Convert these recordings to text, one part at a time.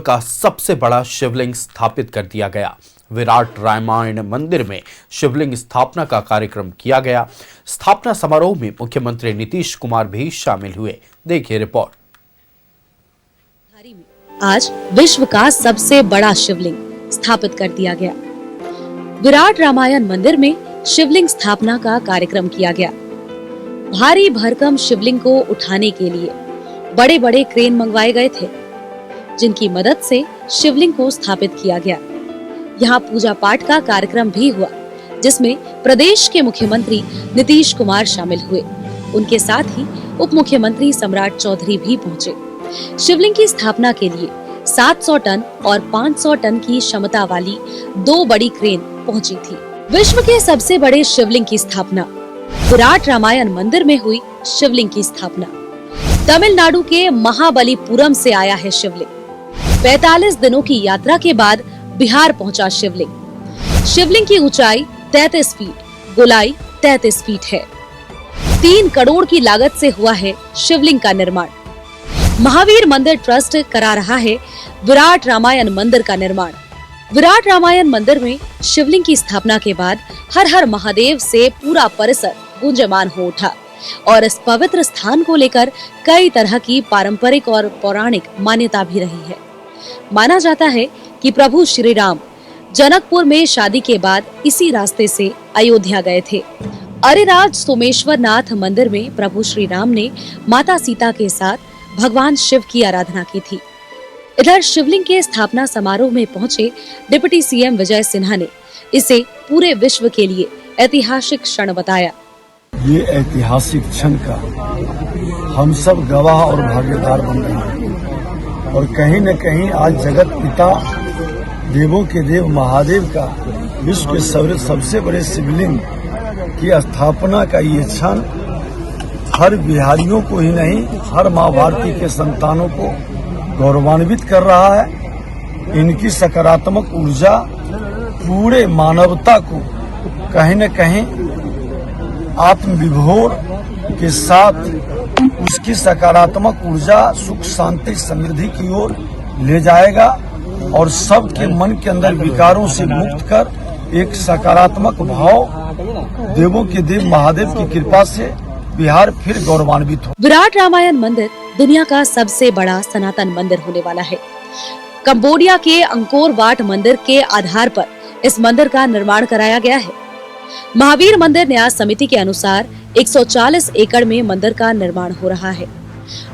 का सबसे बड़ा शिवलिंग स्थापित कर दिया गया। विराट रामायण मंदिर में शिवलिंग स्थापना का कार्यक्रम किया गया। स्थापना समारोह में मुख्यमंत्री नीतीश कुमार भी शामिल हुए। देखिए रिपोर्ट। आज विश्व का सबसे बड़ा शिवलिंग स्थापित कर दिया गया। विराट रामायण मंदिर में शिवलिंग स्थापना का कार्यक्रम किया गया। भारी भरकम शिवलिंग को उठाने के लिए बड़े बड़े क्रेन मंगवाए गए थे, जिनकी मदद से शिवलिंग को स्थापित किया गया। यहाँ पूजा पाठ का कार्यक्रम भी हुआ, जिसमें प्रदेश के मुख्यमंत्री नीतीश कुमार शामिल हुए। उनके साथ ही उप मुख्यमंत्री सम्राट चौधरी भी पहुंचे। शिवलिंग की स्थापना के लिए 700 टन और 500 टन की क्षमता वाली 2 बड़ी क्रेन पहुंची थी। विश्व के सबसे बड़े शिवलिंग की स्थापना विराट रामायण मंदिर में हुई। शिवलिंग की स्थापना तमिलनाडु के महाबलीपुरम से आया है शिवलिंग। 45 दिनों की यात्रा के बाद बिहार पहुंचा शिवलिंग। शिवलिंग की ऊंचाई 33 फीट, गोलाई 33 फीट है। 3 करोड़ की लागत से हुआ है शिवलिंग का निर्माण। महावीर मंदिर ट्रस्ट करा रहा है विराट रामायण मंदिर का निर्माण। विराट रामायण मंदिर में शिवलिंग की स्थापना के बाद हर हर महादेव से पूरा परिसर गूंजमान हो उठा और इस पवित्र स्थान को लेकर कई तरह की पारंपरिक और पौराणिक मान्यता भी रही है। माना जाता है कि प्रभु श्री राम जनकपुर में शादी के बाद इसी रास्ते से अयोध्या गए थे। अरिराज सोमेश्वर नाथ मंदिर में प्रभु श्री राम ने माता सीता के साथ भगवान शिव की आराधना की थी। इधर शिवलिंग के स्थापना समारोह में पहुंचे डिप्टी सीएम विजय सिन्हा ने इसे पूरे विश्व के लिए ऐतिहासिक क्षण बताया। ये ऐतिहासिक क्षण का हम सब गवाह और भागीदार बन रहे हैं और कहीं न कहीं आज जगत पिता देवों के देव महादेव का विश्व के सबसे बड़े शिवलिंग की स्थापना का ये क्षण हर बिहारियों को ही नहीं, हर माँ भारती के संतानों को गौरवान्वित कर रहा है। इनकी सकारात्मक ऊर्जा पूरे मानवता को कहीं न कहीं आत्मविभोर के साथ उसकी सकारात्मक ऊर्जा सुख शांति समृद्धि की ओर ले जाएगा और सबके मन के अंदर विकारों से मुक्त कर एक सकारात्मक भाव देवों के देव महादेव की कृपा से बिहार फिर गौरवान्वित हो। विराट रामायण मंदिर दुनिया का सबसे बड़ा सनातन मंदिर होने वाला है। कंबोडिया के अंकोर वाट मंदिर के आधार पर इस मंदिर का निर्माण कराया गया है। महावीर मंदिर न्यास समिति के अनुसार 140 एकड़ में मंदिर का निर्माण हो रहा है।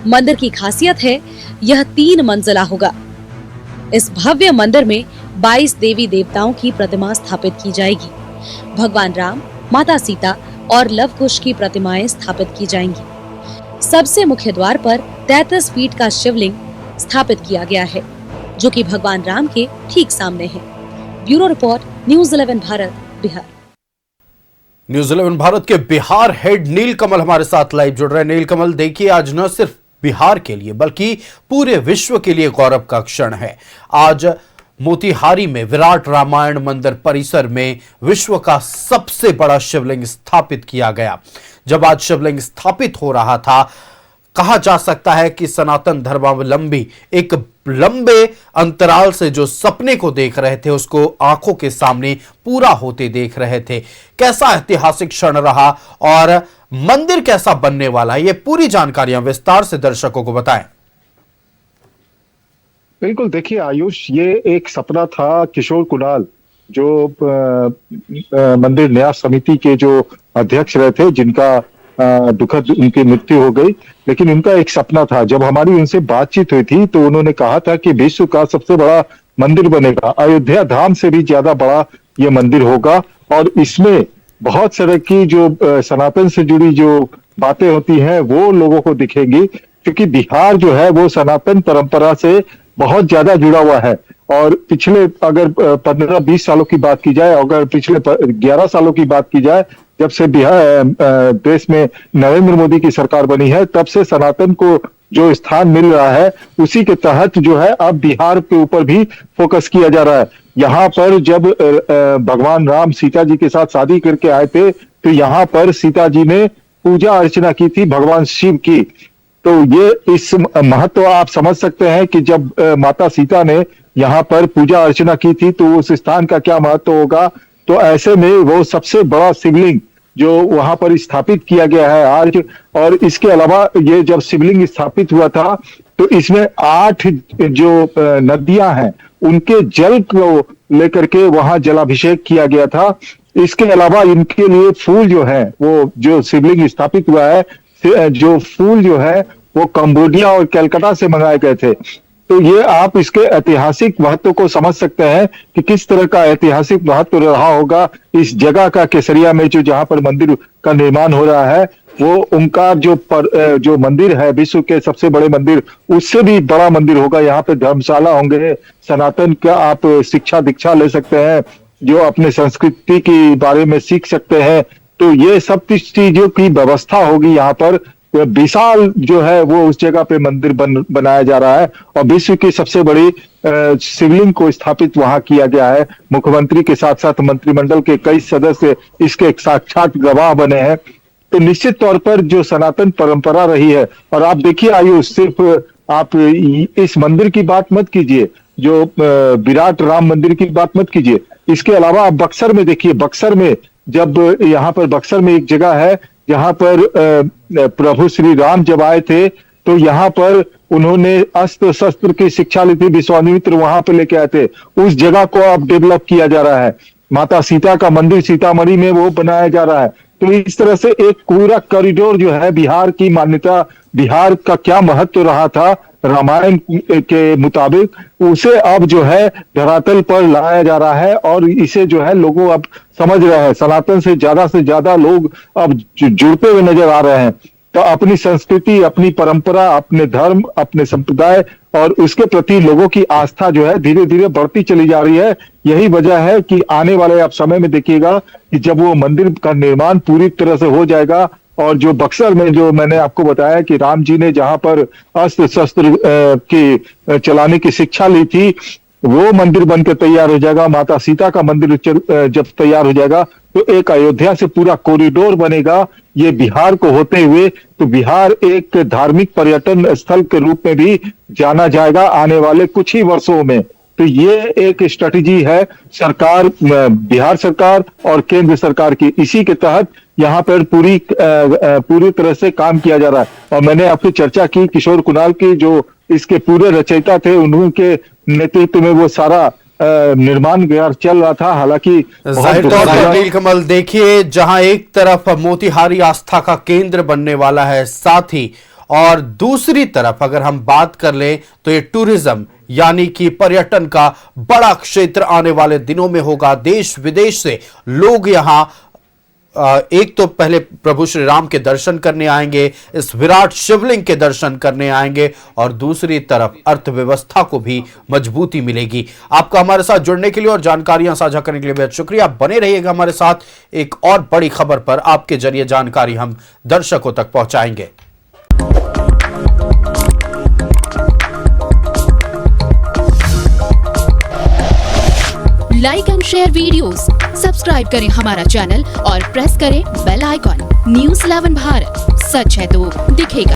मंदिर की खासियत है यह 3 मंजिला होगा। इस भव्य मंदिर में 22 देवी देवताओं की प्रतिमा स्थापित की जाएगी। भगवान राम, माता सीता और लव कुश की प्रतिमाएं स्थापित की जाएंगी। सबसे मुख्य द्वार पर 33 फीट का शिवलिंग स्थापित किया गया है, जो कि भगवान राम के ठीक सामने है। Bureau report, news 11 Bharat, Bihar. News 11 Bharat के बिहार हेड नीलकमल हमारे साथ लाइव जुड़ रहे हैं। नीलकमल, देखिए आज न सिर्फ बिहार के लिए बल्कि पूरे विश्व के लिए गौरव का क्षण है। आज मोतिहारी में विराट रामायण मंदिर परिसर में विश्व का सबसे बड़ा शिवलिंग स्थापित किया गया। जब आज शिवलिंग स्थापित हो रहा था, कहा जा सकता है कि सनातन धर्मावलंबी एक लंबे अंतराल से जो सपने को देख रहे थे, उसको आंखों के सामने पूरा होते देख रहे थे। कैसा ऐतिहासिक क्षण रहा और मंदिर कैसा बनने वाला है, ये पूरी जानकारियां विस्तार से दर्शकों को बताएं। बिल्कुल, देखिए आयुष, ये एक सपना था किशोर कुणाल, जो मंदिर न्यास समिति के जो अध्यक्ष रहे थे, जिनका दुखद उनकी मृत्यु हो गई। लेकिन उनका एक सपना था। जब हमारी उनसे बातचीत हुई थी तो उन्होंने कहा था कि विश्व का सबसे बड़ा मंदिर बनेगा, अयोध्या धाम से भी ज्यादा बड़ा ये मंदिर होगा और इसमें बहुत सारे की जो सनातन से जुड़ी जो बातें होती हैं वो लोगों को दिखेंगी, क्योंकि बिहार जो है वो सनातन परंपरा से बहुत ज्यादा जुड़ा हुआ है। और पिछले अगर 15-20 सालों की बात की जाए, अगर पिछले 11 सालों की बात की जाए, जब से बिहार देश में नरेंद्र मोदी की सरकार बनी है, तब से सनातन को जो स्थान मिल रहा है, उसी के तहत जो है अब बिहार के ऊपर भी फोकस किया जा रहा है। यहाँ पर जब भगवान राम सीता जी के साथ शादी करके आए थे, तो यहाँ पर सीता जी ने पूजा अर्चना की थी भगवान शिव की। तो ये इस महत्व आप समझ सकते हैं कि जब माता सीता ने यहाँ पर पूजा अर्चना की थी तो उस स्थान का क्या महत्व होगा। तो ऐसे में वो सबसे बड़ा शिवलिंग जो वहां पर स्थापित किया गया है आज, और इसके अलावा ये जब शिवलिंग स्थापित हुआ था तो इसमें 8 जो नदियां हैं उनके जल को लेकर के वहां जलाभिषेक किया गया था। इसके अलावा इनके लिए फूल जो है, वो जो शिवलिंग स्थापित हुआ है, जो फूल जो है वो कंबोडिया और कलकत्ता से मंगाए गए थे। तो ये आप इसके ऐतिहासिक महत्व को समझ सकते हैं कि किस तरह का ऐतिहासिक महत्व रहा होगा इस जगह का। केसरिया में जो जहां पर मंदिर का निर्माण हो रहा है वो उनका जो मंदिर है, विश्व के सबसे बड़े मंदिर, उससे भी बड़ा मंदिर होगा। यहाँ पे धर्मशाला होंगे, सनातन का आप शिक्षा दीक्षा ले सकते हैं, जो अपने संस्कृति के बारे में सीख सकते हैं। तो ये सब चीजों की व्यवस्था होगी यहाँ पर। विशाल जो है वो उस जगह पे मंदिर बनाया जा रहा है और विश्व की सबसे बड़ी शिवलिंग को स्थापित वहां किया गया है। मुख्यमंत्री के साथ साथ मंत्रिमंडल के कई सदस्य इसके साक्षात गवाह बने हैं। तो निश्चित तौर पर जो सनातन परंपरा रही है, और आप देखिए आयुष, सिर्फ आप इस मंदिर की बात मत कीजिए, जो विराट राम मंदिर की बात मत कीजिए, इसके अलावा आप बक्सर में देखिए, बक्सर में जब यहाँ पर बक्सर में एक जगह है जहां पर प्रभु श्री राम जब आए थे तो यहाँ पर उन्होंने अस्त्र शस्त्र की शिक्षा ली थी, विश्वामित्र वहां पे लेके आए थे। उस जगह को अब डेवलप किया जा रहा है। माता सीता का मंदिर सीतामढ़ी में वो बनाया जा रहा है। तो इस तरह से एक पूरा कॉरिडोर जो है बिहार की मान्यता, बिहार का क्या महत्व रहा था रामायण के मुताबिक, उसे अब जो है धरातल पर लाया जा रहा है और इसे जो है लोगों अब समझ रहे हैं। सनातन से ज्यादा लोग अब जुड़ते हुए नजर आ रहे हैं। तो अपनी संस्कृति, अपनी परंपरा, अपने धर्म, अपने संप्रदाय और उसके प्रति लोगों की आस्था जो है धीरे धीरे बढ़ती चली जा रही है। यही वजह है कि आने वाले आप समय में देखिएगा कि जब वो मंदिर का निर्माण पूरी तरह से हो जाएगा और जो बक्सर में जो मैंने आपको बताया कि राम जी ने जहां पर अस्त्र शस्त्र की चलाने की शिक्षा ली थी, वो मंदिर बनकर तैयार हो जाएगा। माता सीता का मंदिर जब तैयार हो जाएगा तो एक अयोध्या से पूरा कॉरिडोर बनेगा ये बिहार को होते हुए। तो बिहार एक धार्मिक पर्यटन स्थल के रूप में भी जाना जाएगा आने वाले कुछ ही वर्षों में। तो ये एक स्ट्रेटेजी है सरकार, बिहार सरकार और केंद्र सरकार की। इसी के तहत यहाँ पर पूरी तरह से काम किया जा रहा है। और मैंने आपकी चर्चा की किशोर कुणाल की, जो इसके पूरे रचयिता थे, उनके नेतृत्व में वो सारा निर्माण कार्य चल रहा था। हालांकि जाहिर तौर पर नीलकमल देखिए, जहां एक तरफ मोतिहारी आस्था का केंद्र बनने वाला है, साथ ही और दूसरी तरफ अगर हम बात कर लें तो ये टूरिज्म यानी कि पर्यटन का बड़ा क्षेत्र आने वाले दिनों में होगा। देश विदेश से लोग यहां एक तो पहले प्रभु श्री राम के दर्शन करने आएंगे, इस विराट शिवलिंग के दर्शन करने आएंगे और दूसरी तरफ अर्थव्यवस्था को भी मजबूती मिलेगी। आपका हमारे साथ जुड़ने के लिए और जानकारियां साझा करने के लिए बेहद शुक्रिया। बने रहिएगा हमारे साथ, एक और बड़ी खबर पर आपके जरिए जानकारी हम दर्शकों तक पहुंचाएंगे। Like and share videos, subscribe करें हमारा चैनल और प्रेस करें बेल आइकॉन। News 11 भारत, सच है तो दिखेगा।